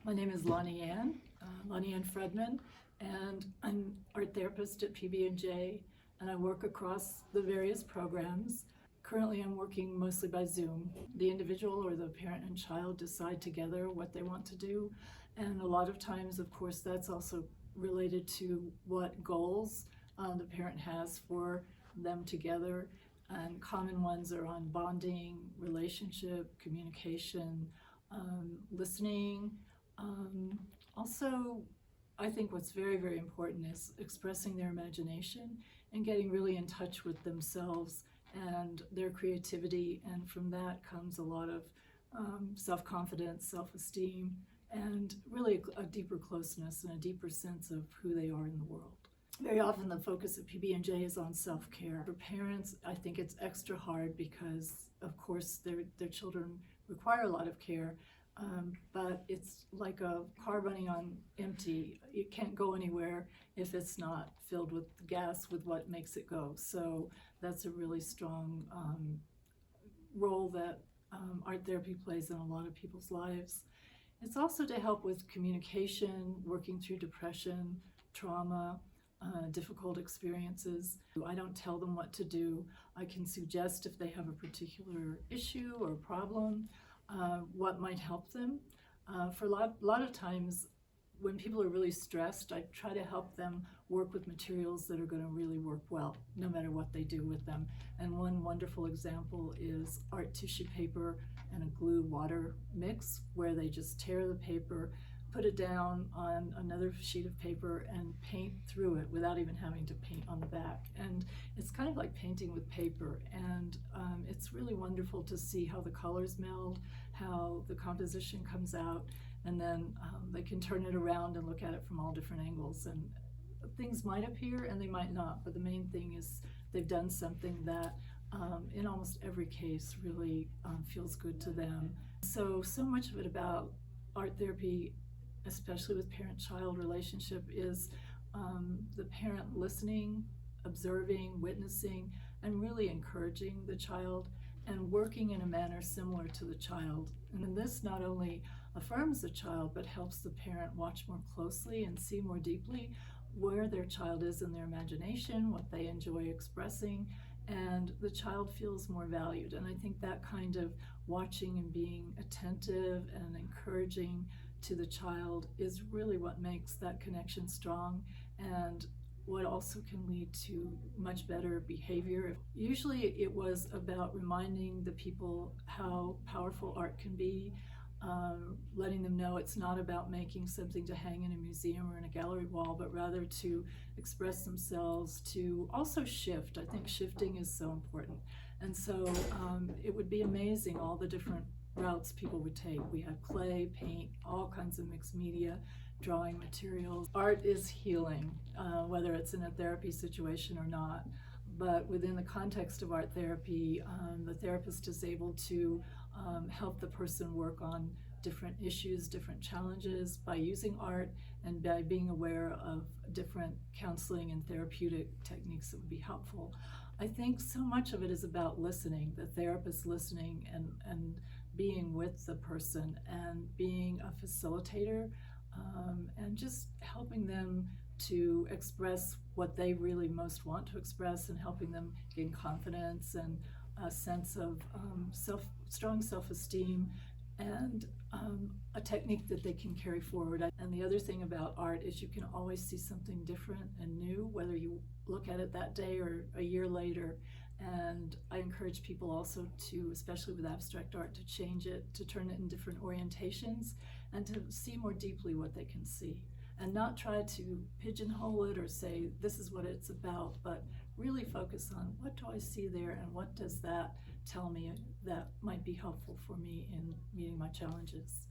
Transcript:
My name is Lonni Ann Fredman, and I'm art therapist at PB&J, and I work across the various programs. Currently, I'm working mostly by Zoom. The individual or the parent and child decide together what they want to do, and a lot of times, of course, that's also related to what goals the parent has for them together, and common ones are on bonding, relationship, communication, listening. Also, I think what's very, very important is expressing their imagination and getting really in touch with themselves and their creativity, and from that comes a lot of self-confidence, self-esteem, and really a deeper closeness and a deeper sense of who they are in the world. Very often the focus of PB&J is on self-care. For parents, I think it's extra hard because, of course, their children require a lot of care. But it's like a car running on empty. It can't go anywhere if it's not filled with gas with what makes it go. So that's a really strong role that art therapy plays in a lot of people's lives. It's also to help with communication, working through depression, trauma, difficult experiences. I don't tell them what to do. I can suggest if they have a particular issue or problem, what might help them. For a lot of times when people are really stressed, I try to help them work with materials that are going to really work well, no matter what they do with them. And one wonderful example is art tissue paper and a glue water mix, where they just tear the paper, put it down on another sheet of paper, and paint through it without even having to paint on the back. And it's kind of like painting with paper, and it's really wonderful to see how the colors meld, how the composition comes out, and then they can turn it around and look at it from all different angles. And things might appear and they might not, but the main thing is they've done something that in almost every case really feels good to them. So much of it about art therapy, especially with parent-child relationship, is the parent listening, observing, witnessing, and really encouraging the child and working in a manner similar to the child. And this not only affirms the child, but helps the parent watch more closely and see more deeply where their child is in their imagination, what they enjoy expressing, and the child feels more valued. And I think that kind of watching and being attentive and encouraging to the child is really what makes that connection strong, and what also can lead to much better behavior. Usually it was about reminding the people how powerful art can be, letting them know it's not about making something to hang in a museum or in a gallery wall, but rather to express themselves, to also shift. I think shifting is so important. And so it would be amazing all the different routes people would take. We have clay, paint, all kinds of mixed media, drawing materials. Art is healing, whether it's in a therapy situation or not. But within the context of art therapy, the therapist is able to help the person work on different issues, different challenges by using art and by being aware of different counseling and therapeutic techniques that would be helpful. I think so much of it is about listening, the therapist listening and being with the person and being a facilitator, and just helping them to express what they really most want to express, and helping them gain confidence and a sense of strong self-esteem, and a technique that they can carry forward. And the other thing about art is you can always see something different and new, whether you look at it that day or a year later. And I encourage people also to, especially with abstract art, to change it, to turn it in different orientations, and to see more deeply what they can see, and not try to pigeonhole it or say this is what it's about, but really focus on what do I see there and what does that tell me that might be helpful for me in meeting my challenges.